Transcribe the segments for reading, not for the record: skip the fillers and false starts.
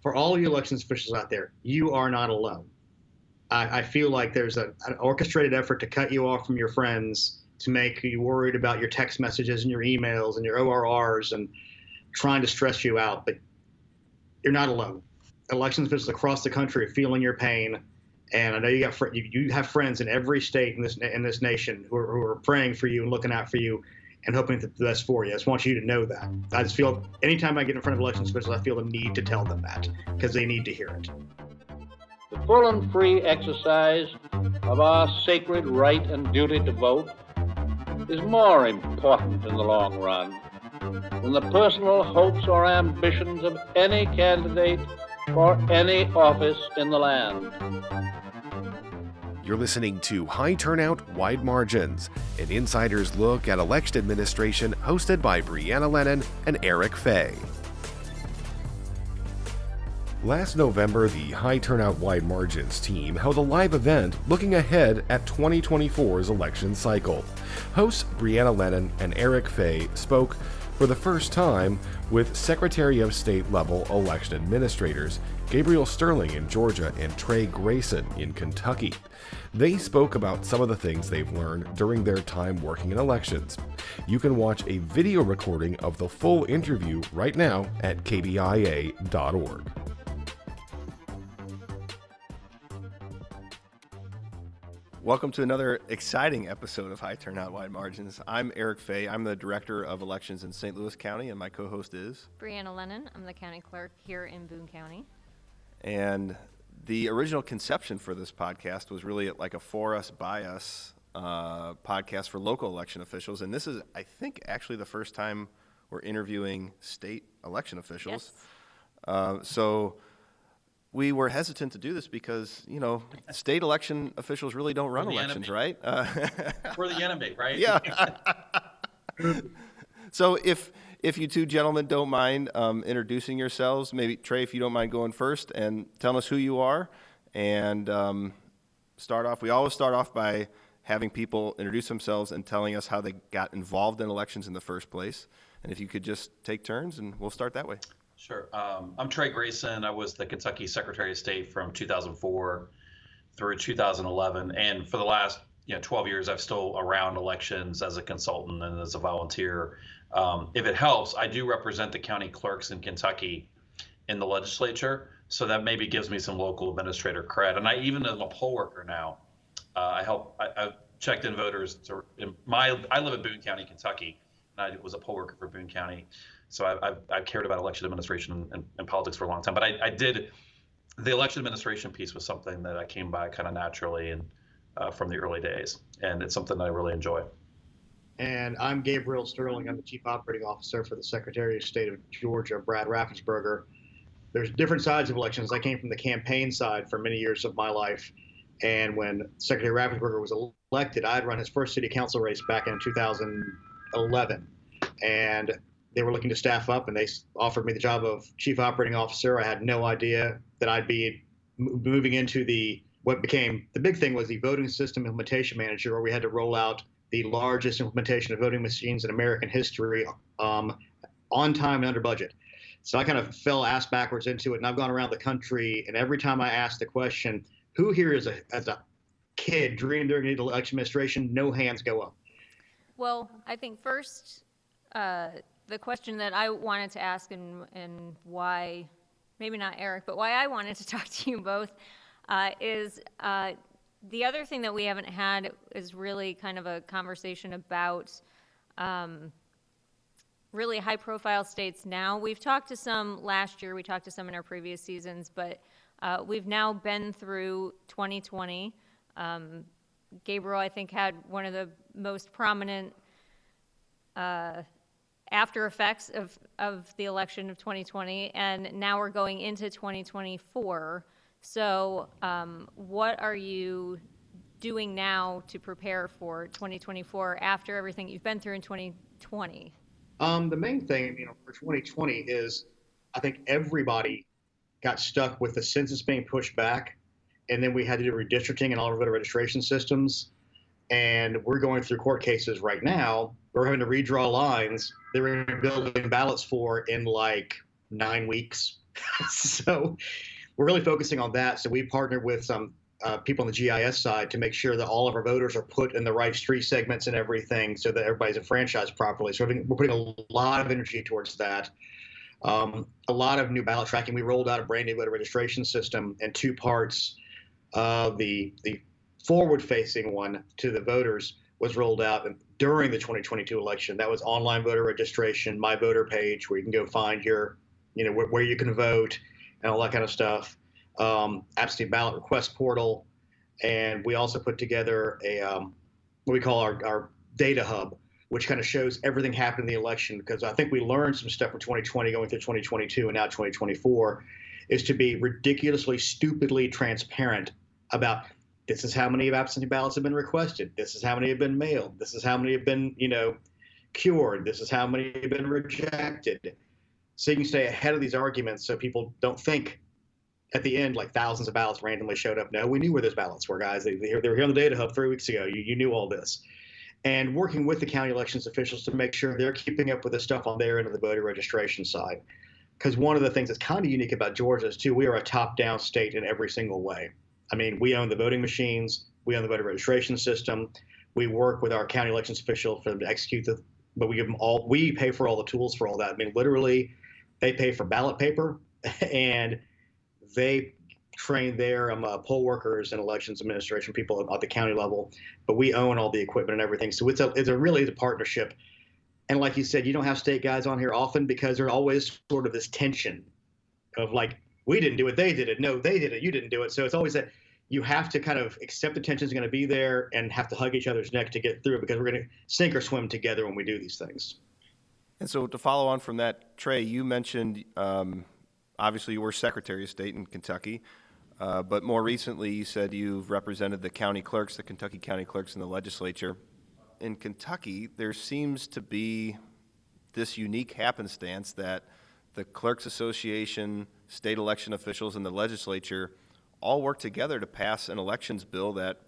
for all you elections officials out there, you are not alone. I feel like there's an orchestrated effort to cut you off from your friends, to make you worried about your text messages and your emails and your ORRs and trying to stress you out. But you're not alone. Elections officials across the country are feeling your pain. And I know you have friends in every state in this nation who are praying for you and looking out for you and hoping for the best for you. I just want you to know that. I just feel anytime I get in front of elections officials, I feel the need to tell them that because they need to hear it. The full and free exercise of our sacred right and duty to vote is more important in the long run than the personal hopes or ambitions of any candidate for any office in the land. You're listening to High Turnout Wide Margins, an insider's look at election administration hosted by Brianna Lennon and Eric Fay. Last November, the High Turnout Wide Margins team held a live event looking ahead at 2024's election cycle. Hosts Brianna Lennon and Eric Fay spoke for the first time with Secretary of State level election administrators Gabriel Sterling in Georgia and Trey Grayson in Kentucky. They spoke about some of the things they've learned during their time working in elections. You can watch a video recording of the full interview right now at kbia.org. Welcome to another exciting episode of High Turnout Wide Margins. I'm Eric Fay. I'm the Director of Elections in St. Louis County, and my co-host is Brianna Lennon. I'm the County Clerk here in Boone County. And the original conception for this podcast was really like a for us, by us podcast for local election officials. And this is, I think, actually the first time we're interviewing state election officials. Yes. So we were hesitant to do this because, you know, state election officials really don't run elections, enemy. Right? We're the enemy, right? Yeah. So if you two gentlemen don't mind introducing yourselves, maybe Trey, if you don't mind going first and telling us who you are, and start off. We always start off by having people introduce themselves and telling us how they got involved in elections in the first place. And if you could just take turns, and we'll start that way. Sure. I'm Trey Grayson. I was the Kentucky Secretary of State from 2004 through 2011, and for the last 12 years, I've still around elections as a consultant and as a volunteer. If it helps, I do represent the county clerks in Kentucky in the legislature, so that maybe gives me some local administrator cred. And I even am a poll worker now. I've checked in voters. I live in Boone County, Kentucky, and I was a poll worker for Boone County. So I've cared about election administration and politics for a long time. But I did, the election administration piece was something that I came by kind of naturally and from the early days. And it's something that I really enjoy. And I'm Gabriel Sterling. I'm the Chief Operating Officer for the Secretary of State of Georgia, Brad Raffensperger. There's different sides of elections. I came from the campaign side for many years of my life. And when Secretary Raffensperger was elected, I had run his first city council race back in 2011. And they were looking to staff up, and they offered me the job of Chief Operating Officer. I had no idea that I'd be moving into what became the big thing was the voting system implementation manager, where we had to roll out the largest implementation of voting machines in American history on time and under budget. So I kind of fell ass backwards into it, and I've gone around the country, and every time I ask the question, who here as a kid dreamed during the election administration, no hands go up. Well, I think first, the question that I wanted to ask and why, maybe not Eric, but why I wanted to talk to you both is the other thing that we haven't had is really kind of a conversation about really high-profile states now. We've talked to some last year, we talked to some in our previous seasons, but we've now been through 2020. Gabriel, I think, had one of the most prominent after effects of the election of 2020, and now we're going into 2024. So what are you doing now to prepare for 2024 after everything you've been through in 2020? The main thing, for 2020 is I think everybody got stuck with the census being pushed back, and then we had to do redistricting and all of our voter registration systems. And we're going through court cases right now. We're having to redraw lines that we're building ballots for in like 9 weeks. So we're really focusing on that. So we partnered with some people on the GIS side to make sure that all of our voters are put in the right street segments and everything so that everybody's enfranchised properly. So we're putting a lot of energy towards that. A lot of new ballot tracking. We rolled out a brand new voter registration system in two parts. The forward-facing one to the voters was rolled out during the 2022 election. That was online voter registration, my voter page, where you can go find your, where you can vote and all that kind of stuff. Absentee ballot request portal, and we also put together a what we call our data hub, which kind of shows everything happened in the election, because I think we learned some stuff from 2020 going through 2022 and now 2024, is to be ridiculously, stupidly transparent about this is how many absentee ballots have been requested, this is how many have been mailed, this is how many have been cured, this is how many have been rejected, so you can stay ahead of these arguments so people don't think at the end, like thousands of ballots randomly showed up. No, we knew where those ballots were, guys. They were here on the data hub 3 weeks ago. You knew all this. And working with the county elections officials to make sure they're keeping up with the stuff on their end of the voter registration side. Because one of the things that's kind of unique about Georgia is, too, we are a top-down state in every single way. I mean, we own the voting machines. We own the voter registration system. We work with our county elections officials for them to execute but we give them all, we pay for all the tools for all that. I mean, literally, they pay for ballot paper and they train their poll workers and elections administration people at the county level, but we own all the equipment and everything. So it's a partnership. And like you said, you don't have state guys on here often because there's always sort of this tension of like, we didn't do it, they did it. No, they did it, you didn't do it. So it's always that you have to kind of accept the tension is going to be there and have to hug each other's neck to get through it, because we're going to sink or swim together when we do these things. And so to follow on from that, Trey, you mentioned obviously you were Secretary of State in Kentucky, but more recently you said you've represented the county clerks, the Kentucky county clerks in the legislature. In Kentucky, there seems to be this unique happenstance that the Clerks Association, state election officials, and the legislature all work together to pass an elections bill that,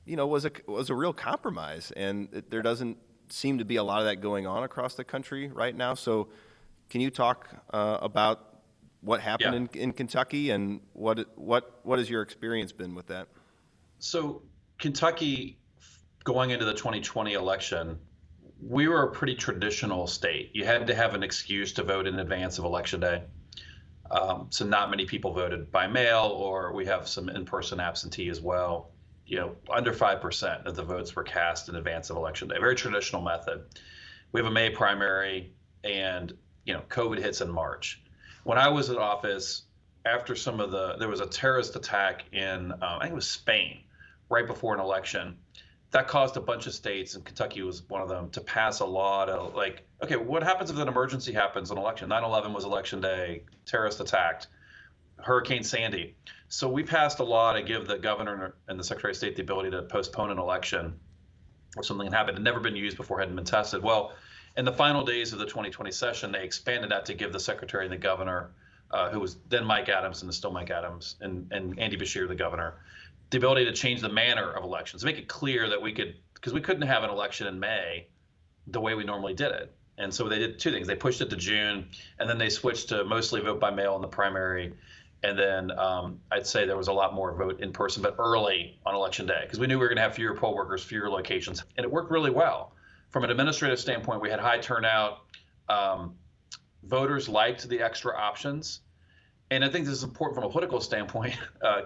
was a real compromise, and there doesn't seem to be a lot of that going on across the country right now. So can you talk about what happened in Kentucky, and what has your experience been with that? So Kentucky, going into the 2020 election, we were a pretty traditional state. You had to have an excuse to vote in advance of Election Day. So not many people voted by mail, or we have some in-person absentee as well. Under 5% of the votes were cast in advance of Election Day. Very traditional method. We have a May primary, and COVID hits in March. When I was in office, after there was a terrorist attack in, I think it was Spain, right before an election. That caused a bunch of states, and Kentucky was one of them, to pass a law to okay, what happens if an emergency happens in election? 9/11 was Election Day, terrorist attacked, Hurricane Sandy. So we passed a law to give the governor and the Secretary of State the ability to postpone an election if something had happened. It had never been used before, hadn't been tested. Well, in the final days of the 2020 session, they expanded that to give the Secretary and the governor, who was then Mike Adams and is still Mike Adams, and Andy Beshear, the governor, the ability to change the manner of elections, make it clear that because we couldn't have an election in May the way we normally did it. And so they did two things. They pushed it to June, and then they switched to mostly vote by mail in the primary. And then I'd say there was a lot more vote in person, but early on Election Day, because we knew we were going to have fewer poll workers, fewer locations, and it worked really well. From an administrative standpoint, we had high turnout. Voters liked the extra options. And I think this is important from a political standpoint.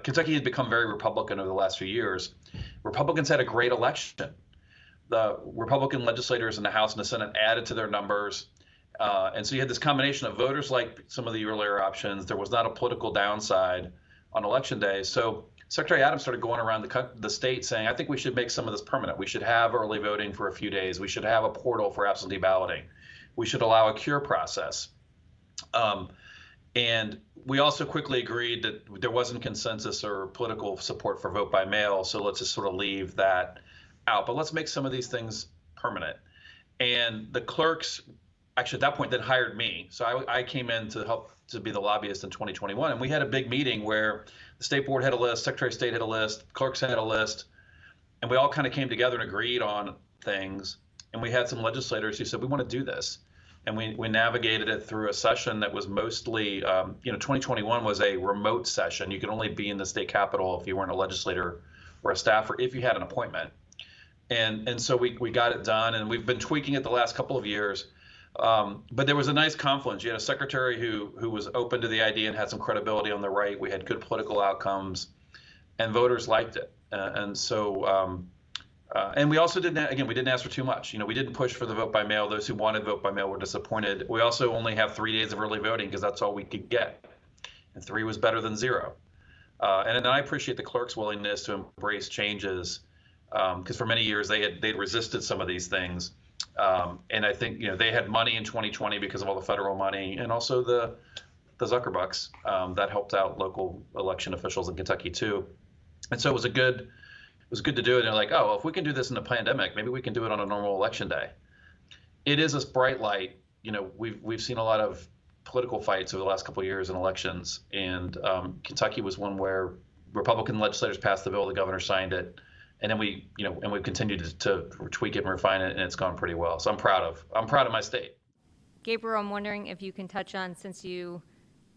Kentucky had become very Republican over the last few years. Republicans had a great election. The Republican legislators in the House and the Senate added to their numbers. And so you had this combination of voters like some of the earlier options. There was not a political downside on Election Day. So Secretary Adams started going around the state saying, I think we should make some of this permanent. We should have early voting for a few days. We should have a portal for absentee balloting. We should allow a cure process. And we also quickly agreed that there wasn't consensus or political support for vote by mail, so let's just sort of leave that out. But let's make some of these things permanent. And the clerks, actually at that point, then hired me. So I came in to help to be the lobbyist in 2021. And we had a big meeting where the state board had a list, Secretary of State had a list, clerks had a list, and we all kind of came together and agreed on things. And we had some legislators who said, we want to do this. and we navigated it through a session that was mostly, 2021 was a remote session. You could only be in the state capitol if you weren't a legislator or a staffer, if you had an appointment. And so we got it done, and we've been tweaking it the last couple of years. But there was a nice confluence. You had a secretary who was open to the idea and had some credibility on the right. We had good political outcomes, and voters liked it. And we also we didn't ask for too much. We didn't push for the vote by mail. Those who wanted vote by mail were disappointed. We also only have 3 days of early voting because that's all we could get. And 3 was better than 0. And I appreciate the clerk's willingness to embrace changes because for many years they'd resisted some of these things. And I think, they had money in 2020 because of all the federal money and also the Zuckerbucks that helped out local election officials in Kentucky too. And so it was good to do it. And they're like, oh, well, if we can do this in a pandemic, maybe we can do it on a normal election day. It is a bright light. We've seen a lot of political fights over the last couple of years in elections, and Kentucky was one where Republican legislators passed the bill, the governor signed it, and then we've continued to tweak it and refine it, and it's gone pretty well. So I'm proud of my state. Gabriel, I'm wondering if you can touch on, since you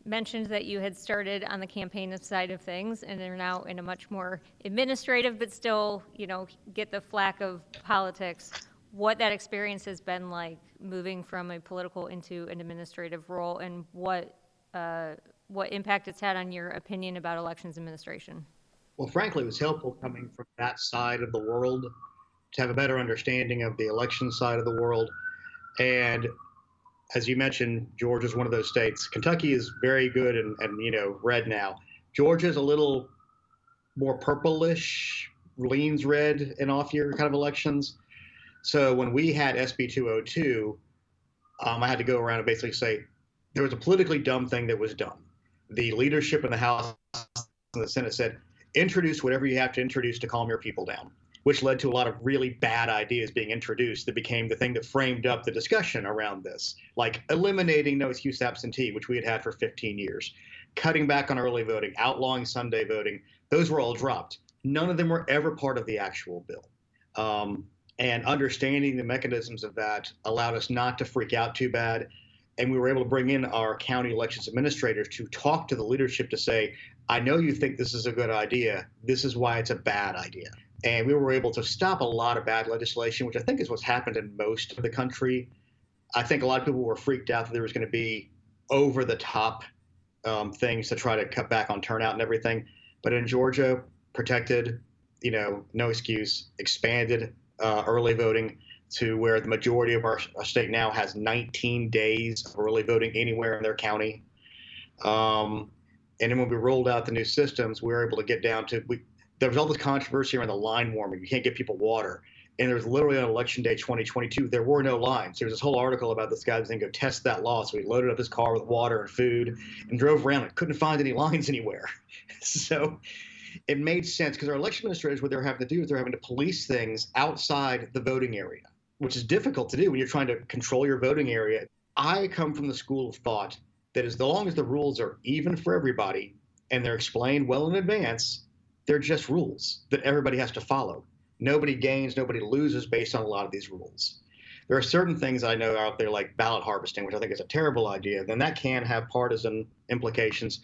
mentioned that you had started on the campaign side of things and are now in a much more administrative, but still, get the flack of politics, what that experience has been like moving from a political into an administrative role, and what impact it's had on your opinion about elections administration. Well, frankly, it was helpful coming from that side of the world to have a better understanding of the election side of the world. And as you mentioned, Georgia is one of those states. Kentucky is very good and red now. Georgia is a little more purplish, leans red in off-year kind of elections. So when we had SB 202, I had to go around and basically say there was a politically dumb thing that was done. The leadership in the House and the Senate said, introduce whatever you have to introduce to calm your people down, which led to a lot of really bad ideas being introduced that became the thing that framed up the discussion around this, like eliminating no excuse absentee, which we had had for 15 years, cutting back on early voting, outlawing Sunday voting. Those were all dropped. None of them were ever part of the actual bill. And understanding the mechanisms of that allowed us not to freak out too bad. And we were able to bring in our county elections administrators to talk to the leadership to say, I know you think this is a good idea. This is why it's a bad idea. And we were able to stop a lot of bad legislation, which I think is what's happened in most of the country. I think a lot of people were freaked out that there was going to be over-the-top things to try to cut back on turnout and everything. But in Georgia, protected, no excuse, expanded early voting to where the majority of our state now has 19 days of early voting anywhere in their county. And then when we rolled out the new systems, we were able to get down to there was all this controversy around the line warming. You can't get people water. And there was literally on Election Day 2022, there were no lines. There was this whole article about this guy was going to go test that law. So he loaded up his car with water and food and drove around and couldn't find any lines anywhere. So it made sense because our election administrators, what they're having to do is they're having to police things outside the voting area, which is difficult to do when you're trying to control your voting area. I come from the school of thought that as long as the rules are even for everybody and they're explained well in advance, they're just rules that everybody has to follow. Nobody gains, nobody loses based on a lot of these rules. There are certain things I know out there like ballot harvesting, which I think is a terrible idea. Then that can have partisan implications,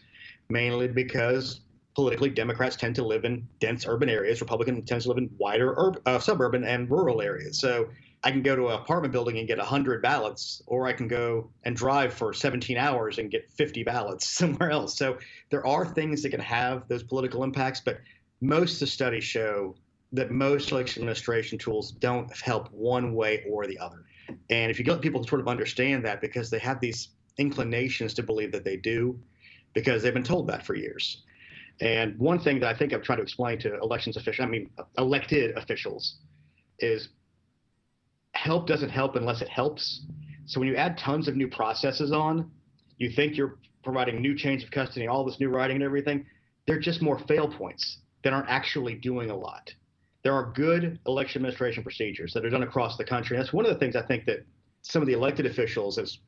mainly because politically Democrats tend to live in dense urban areas. Republicans tend to live in wider suburban and rural areas. So I can go to an apartment building and get 100 ballots, or I can go and drive for 17 hours and get 50 ballots somewhere else. So there are things that can have those political impacts, but most of the studies show that most election administration tools don't help one way or the other. And if you get people to sort of understand that, because they have these inclinations to believe that they do, because they've been told that for years. And one thing that I think I'm trying to explain to elected officials is help doesn't help unless it helps. So when you add tons of new processes on, you think you're providing new change of custody, all this new writing and everything, they're just more fail points that aren't actually doing a lot. There are good election administration procedures that are done across the country. And that's one of the things I think that some of the elected officials has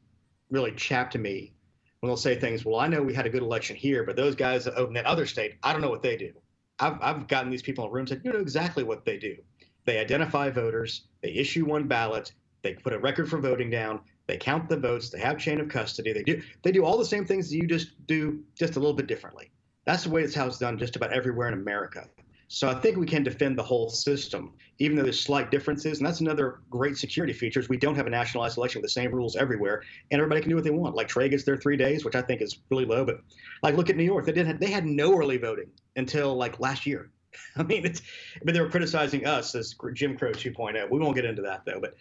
really chapped to me when they'll say things, well, I know we had a good election here, but those guys in that other state, I don't know what they do. I've gotten these people in rooms that you know exactly what they do. They identify voters, they issue one ballot, they put a record for voting down, They count the votes. They have chain of custody. They do all the same things that you just do, just a little bit differently. That's the way it's how it's done just about everywhere in America. So I think we can defend the whole system, even though there's slight differences. And that's another great security feature is we don't have a nationalized election with the same rules everywhere, and everybody can do what they want. Like Trey gets their 3 days, which I think is really low. But like look at New York, they had no early voting until like last year. I mean, but they were criticizing us as Jim Crow 2.0. We won't get into that though. But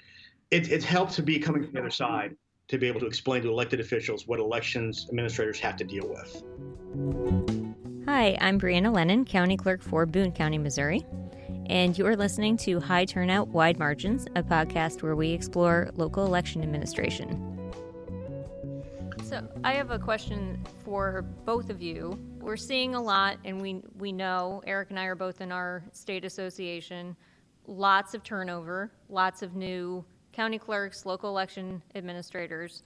it's helped to be coming from the other side to be able to explain to elected officials what elections administrators have to deal with. Hi, I'm Brianna Lennon, County Clerk for Boone County, Missouri, and you are listening to High Turnout Wide Margins, a podcast where we explore local election administration. So I have a question for both of you. We're seeing a lot, and we know, Eric and I are both in our state association, lots of turnover, lots of new county clerks, local election administrators.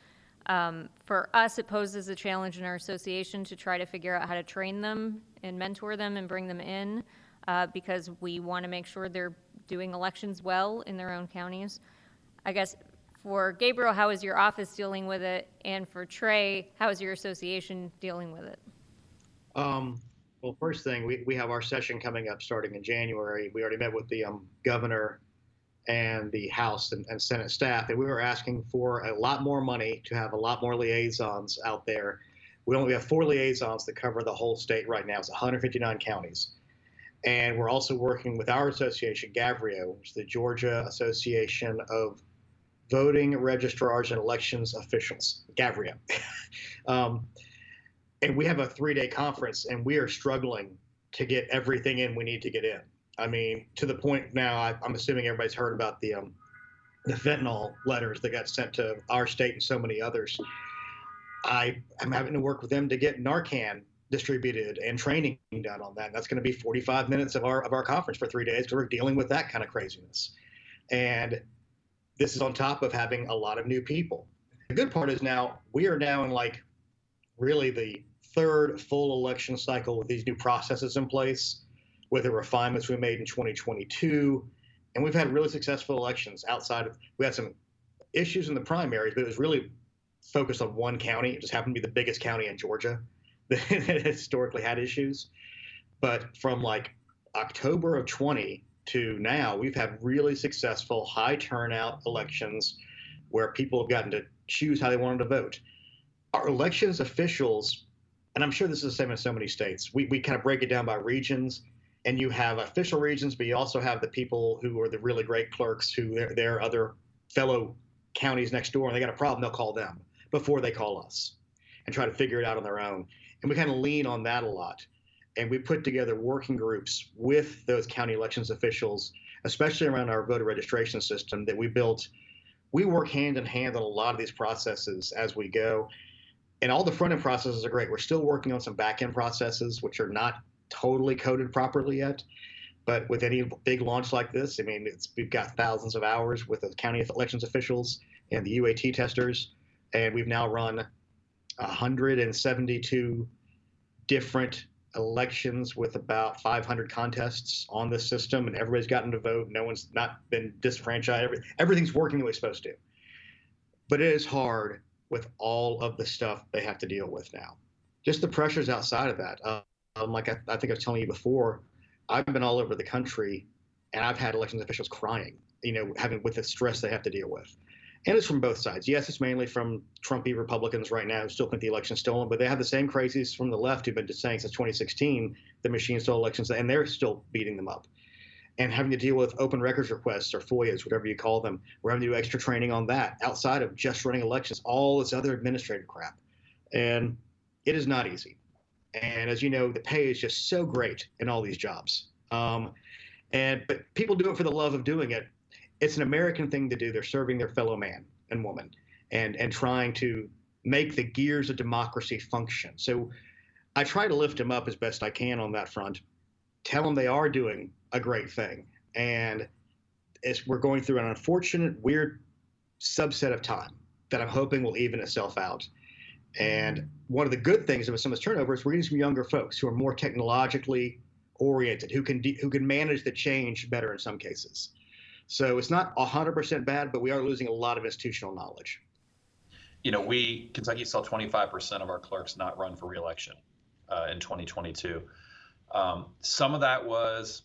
For us, it poses a challenge in our association to try to figure out how to train them and mentor them and bring them in because we want to make sure they're doing elections well in their own counties. I guess for Gabriel, how is your office dealing with it? And for Trey, how is your association dealing with it? Well, first thing, we have our session coming up starting in January. We already met with the governor and the House and Senate staff, and we were asking for a lot more money to have a lot more liaisons out there. We only have 4 liaisons that cover the whole state right now. It's 159 counties. And we're also working with our association, GAVREO, which is the Georgia Association of Voting Registrars and Elections Officials, GAVREO. And we have a 3-day conference, and we are struggling to get everything in we need to get in. I mean, to the point now, I'm assuming everybody's heard about the fentanyl letters that got sent to our state and so many others. I'm having to work with them to get Narcan distributed and training done on that. And that's going to be 45 minutes of our conference for 3 days because we're dealing with that kind of craziness. And this is on top of having a lot of new people. The good part is now we are now in like really the 3rd full election cycle with these new processes in place, with the refinements we made in 2022. And we've had really successful elections outside of, we had some issues in the primaries, but it was really focused on one county. It just happened to be the biggest county in Georgia that historically had issues. But from like October of 20 to now, we've had really successful high turnout elections where people have gotten to choose how they wanted to vote. Our elections officials, and I'm sure this is the same in so many states, we kind of break it down by regions. And you have official regions, but you also have the people who are the really great clerks who they're other fellow counties next door, and they got a problem, they'll call them before they call us and try to figure it out on their own. And we kind of lean on that a lot. And we put together working groups with those county elections officials, especially around our voter registration system that we built. We work hand in hand on a lot of these processes as we go. And all the front-end processes are great. We're still working on some back-end processes, which are not totally coded properly yet, but with any big launch like this, I mean, we've got thousands of hours with the county elections officials and the UAT testers, and we've now run 172 different elections with about 500 contests on this system, and everybody's gotten to vote. No one's not been disenfranchised. Everything's working the way it's supposed to. But it is hard with all of the stuff they have to deal with now. Just the pressures outside of that. Like I think I was telling you before, I've been all over the country, and I've had elections officials crying, with the stress they have to deal with. And it's from both sides. Yes, it's mainly from Trumpy Republicans right now who still think the election's stolen, but they have the same crazies from the left who've been just saying since 2016 the machine stole elections, and they're still beating them up. And having to deal with open records requests or FOIAs, whatever you call them. We're having to do extra training on that outside of just running elections, all this other administrative crap. And it is not easy. And as you know, the pay is just so great in all these jobs. But people do it for the love of doing it. It's an American thing to do. They're serving their fellow man and woman and trying to make the gears of democracy function. So I try to lift them up as best I can on that front, tell them they are doing a great thing. And we're going through an unfortunate, weird subset of time that I'm hoping will even itself out. And one of the good things about some of this turnover is we're getting some younger folks who are more technologically oriented, who can manage the change better in some cases. So it's not 100% bad, but we are losing a lot of institutional knowledge. Kentucky saw 25% of our clerks not run for reelection in 2022. Some of that was,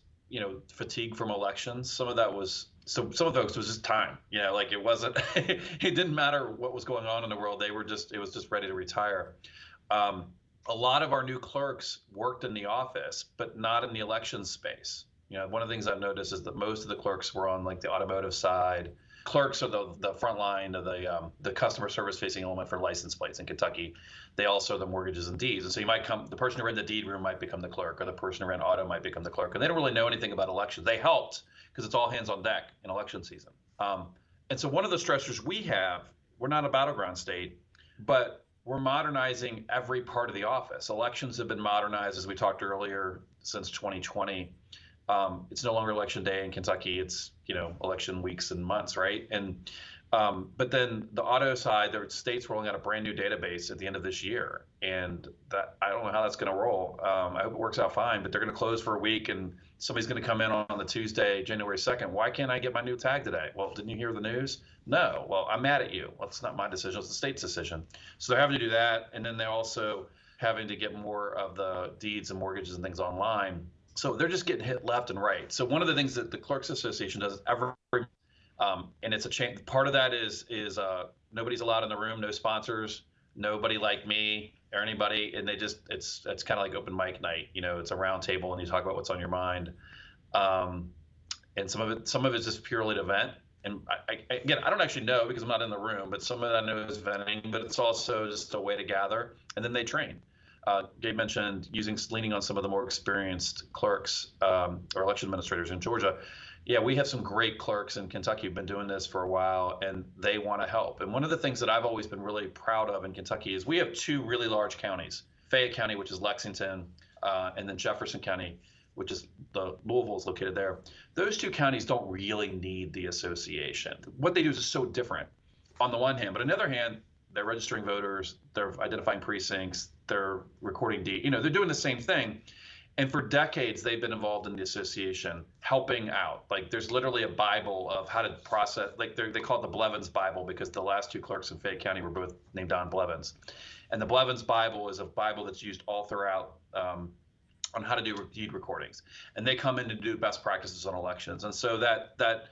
fatigue from elections. Some of that was, some of those was just time. Like it wasn't, it didn't matter what was going on in the world. It was just ready to retire. A lot of our new clerks worked in the office, but not in the election space. One of the things I've noticed is that most of the clerks were on like the automotive side. Clerks are the front line of the customer service facing element for license plates in Kentucky. They also are the mortgages and deeds. And so the person who ran the deed room might become the clerk, or the person who ran auto might become the clerk. And they don't really know anything about elections. They helped because it's all hands on deck in election season. And so one of the stressors we have, we're not a battleground state, but we're modernizing every part of the office. Elections have been modernized, as we talked earlier, since 2020. It's no longer election day in Kentucky. It's, election weeks and months, right? And but then the auto side, there are states rolling out a brand new database at the end of this year, and that I don't know how that's going to roll. I hope it works out fine, but they're going to close for a week, and somebody's going to come in on the Tuesday, January 2nd. Why can't I get my new tag today? Well, didn't you hear the news? No. Well, I'm mad at you. Well, it's not my decision. It's the state's decision. So they're having to do that, and then they're also having to get more of the deeds and mortgages and things online. So they're just getting hit left and right. So one of the things that the Clerks Association does and it's a change. Part of that is nobody's allowed in the room, no sponsors, nobody like me or anybody, and it's kind of like open mic night. It's a round table and you talk about what's on your mind. And some of it's just purely an event. And again, I don't actually know because I'm not in the room, but some of that I know is venting, but it's also just a way to gather, and then they train. Gabe mentioned leaning on some of the more experienced clerks or election administrators in Georgia. Yeah, we have some great clerks in Kentucky who've been doing this for a while, and they want to help. And one of the things that I've always been really proud of in Kentucky is we have two really large counties, Fayette County, which is Lexington, and then Jefferson County, which is Louisville is located there. Those two counties don't really need the association. What they do is just so different on the one hand, but on the other hand, they're registering voters, they're identifying precincts, they're recording they're doing the same thing. And for decades, they've been involved in the association, helping out. Like there's literally a Bible of how to process, like they call it the Blevins Bible because the last two clerks in Fayette County were both named Don Blevins. And the Blevins Bible is a Bible that's used all throughout on how to do deed recordings. And they come in to do best practices on elections. And so that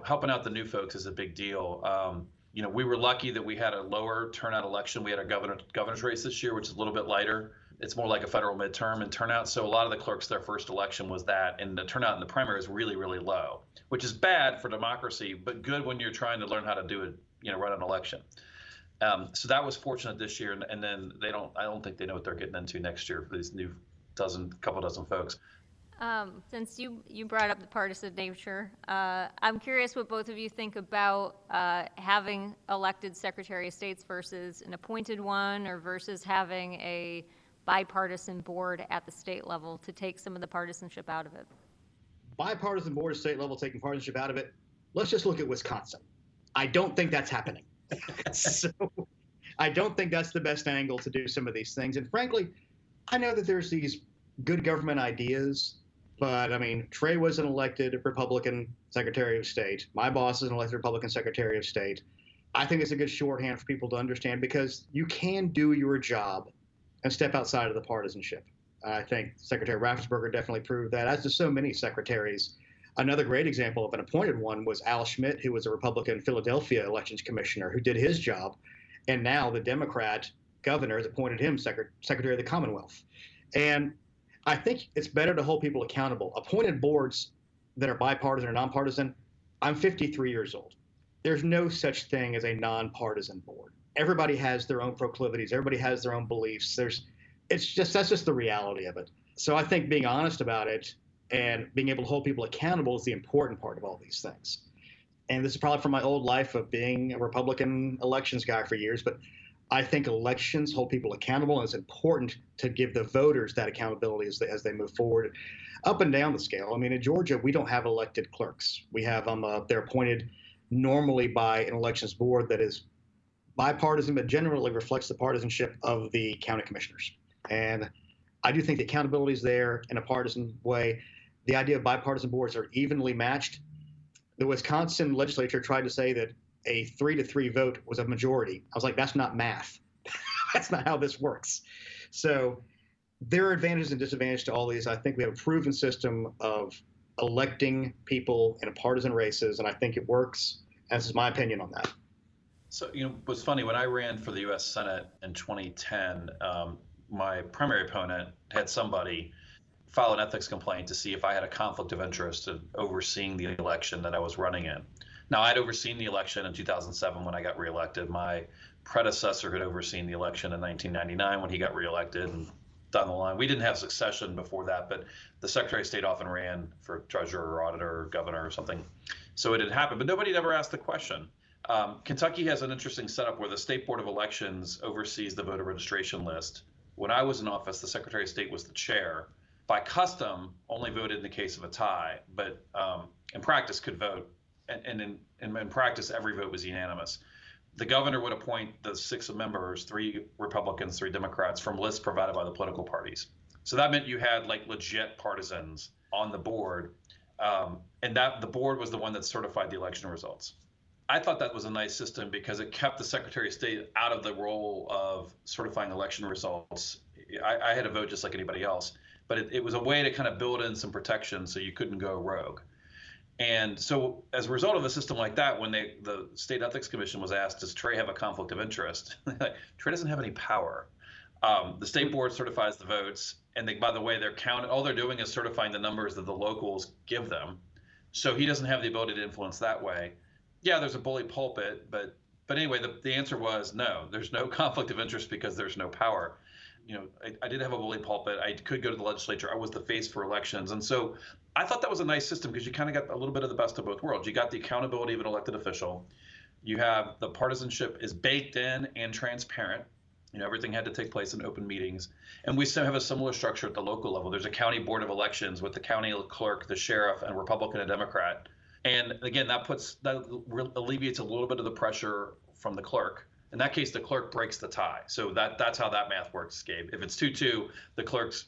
helping out the new folks is a big deal. We were lucky that we had a lower turnout election. We had a governor's race this year, which is a little bit lighter. It's more like a federal midterm in turnout. So a lot of the clerks, their first election was that, and the turnout in the primary is really, really low, which is bad for democracy, but good when you're trying to learn how to do it, run an election. So that was fortunate this year, and then I don't think they know what they're getting into next year for these new couple dozen folks. Since you brought up the partisan nature, I'm curious what both of you think about having elected Secretary of States versus an appointed one, or versus having a bipartisan board at the state level to take some of the partisanship out of it. Bipartisan board at state level taking partisanship out of it. Let's just look at Wisconsin. I don't think that's happening. So I don't think that's the best angle to do some of these things. And frankly, I know that there's these good government ideas, but I mean, Trey was an elected Republican Secretary of State. My boss is an elected Republican Secretary of State. I think it's a good shorthand for people to understand because you can do your job and step outside of the partisanship. I think Secretary Raffensperger definitely proved that, as do so many secretaries. Another great example of an appointed one was Al Schmidt, who was a Republican Philadelphia elections commissioner, who did his job. And now the Democrat governor has appointed him Secretary of the Commonwealth. And I think it's better to hold people accountable. Appointed boards that are bipartisan or nonpartisan, I'm 53 years old. There's no such thing as a nonpartisan board. Everybody has their own proclivities. Everybody has their own beliefs. That's just the reality of it. So I think being honest about it and being able to hold people accountable is the important part of all these things. And this is probably from my old life of being a Republican elections guy for years, but I think elections hold people accountable, and it's important to give the voters that accountability as they move forward up and down the scale. I mean, in Georgia, we don't have elected clerks. We have they're appointed normally by an elections board that is bipartisan, but generally reflects the partisanship of the county commissioners. And I do think the accountability is there in a partisan way. The idea of bipartisan boards are evenly matched. The Wisconsin legislature tried to say that a 3-3 vote was a majority. I was like, that's not math. That's not how this works. So there are advantages and disadvantages to all these. I think we have a proven system of electing people in partisan races, and I think it works. And this is my opinion on that. So, it was funny when I ran for the U.S. Senate in 2010, my primary opponent had somebody file an ethics complaint to see if I had a conflict of interest in overseeing the election that I was running in. Now, I'd overseen the election in 2007 when I got reelected. My predecessor had overseen the election in 1999 when he got reelected, and down the line. We didn't have succession before that, but the Secretary of State often ran for treasurer or auditor or governor or something. So it had happened, but nobody had ever asked the question. Kentucky has an interesting setup where the State Board of Elections oversees the voter registration list. When I was in office, the Secretary of State was the chair. By custom, only voted in the case of a tie, but in practice could vote. And in practice, every vote was unanimous. The governor would appoint the 6 members, 3 Republicans, 3 Democrats, from lists provided by the political parties. So that meant you had like legit partisans on the board, and that the board was the one that certified the election results. I thought that was a nice system because it kept the Secretary of State out of the role of certifying election results. I had a vote just like anybody else, but it was a way to kind of build in some protection so you couldn't go rogue. And so as a result of a system like that, when the State Ethics Commission was asked, does Trey have a conflict of interest? Trey doesn't have any power. The state board certifies the votes, and by the way, they're counted. All they're doing is certifying the numbers that the locals give them. So he doesn't have the ability to influence that way. Yeah, there's a bully pulpit, but anyway, the answer was no. There's no conflict of interest because there's no power. I did have a bully pulpit. I could go to the legislature. I was the face for elections. And so I thought that was a nice system because you kind of got a little bit of the best of both worlds. You got the accountability of an elected official. You have the partisanship is baked in and transparent. Everything had to take place in open meetings. And we still have a similar structure at the local level. There's a county board of elections with the county clerk, the sheriff, and Republican and Democrat. And again, that alleviates a little bit of the pressure from the clerk. In that case, the clerk breaks the tie. So that's how that math works, Gabe. If it's 2-2, the clerks,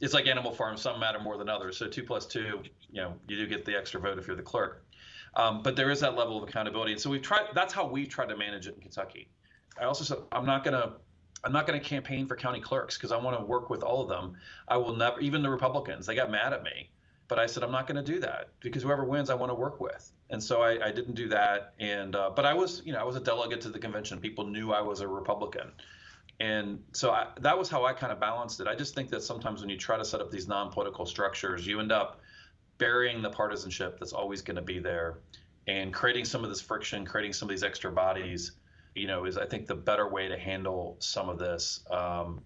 it's like Animal Farm. Some matter more than others. So 2 + 2, you do get the extra vote if you're the clerk. But there is that level of accountability. And so that's how we tried to manage it in Kentucky. I also said, I'm not gonna campaign for county clerks because I want to work with all of them. I will never, even the Republicans, they got mad at me. But I said, I'm not going to do that because whoever wins, I want to work with. And so I didn't do that. And but I was a delegate to the convention. People knew I was a Republican. And so that was how I kind of balanced it. I just think that sometimes when you try to set up these non-political structures, you end up burying the partisanship that's always going to be there and creating some of this friction, creating some of these extra bodies, is I think the better way to handle some of this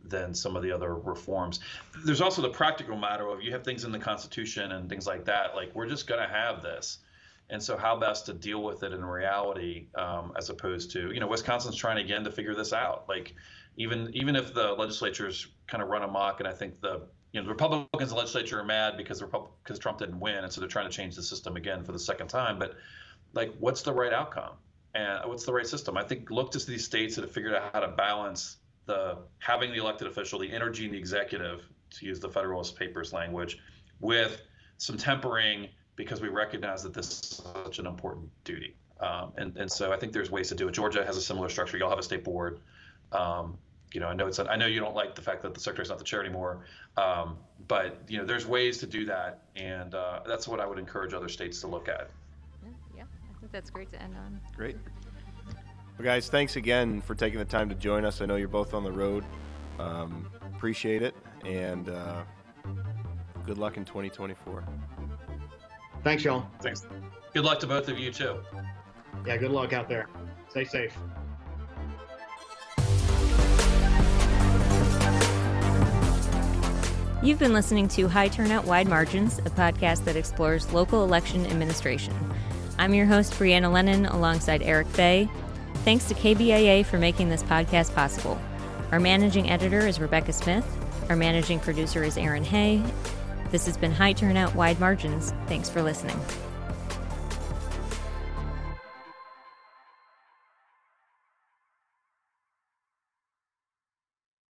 than some of the other reforms. There's also the practical matter of you have things in the Constitution and things like that, like we're just going to have this. And so how best to deal with it in reality as opposed to, Wisconsin's trying again to figure this out. Like even if the legislatures kind of run amok, and I think the Republicans in the legislature are mad because Trump didn't win. And so they're trying to change the system again for the second time. But like, what's the right outcome? And what's the right system? I think look to these states that have figured out how to balance having the elected official, the energy in the executive, to use the Federalist Papers language, with some tempering because we recognize that this is such an important duty. And so I think there's ways to do it. Georgia has a similar structure. Y'all have a state board. I know you don't like the fact that the secretary's not the chair anymore, but there's ways to do that, and that's what I would encourage other states to look at. That's great to end on. Great. Well, guys, thanks again for taking the time to join us. I know you're both on the road. Appreciate it, and good luck in 2024. Thanks, y'all. Thanks. Good luck to both of you, too. Yeah, good luck out there. Stay safe. You've been listening to High Turnout Wide Margins, a podcast that explores local election administration. I'm your host, Brianna Lennon, alongside Eric Fay. Thanks to KBAA for making this podcast possible. Our managing editor is Rebecca Smith. Our managing producer is Aaron Hay. This has been High Turnout Wide Margins. Thanks for listening.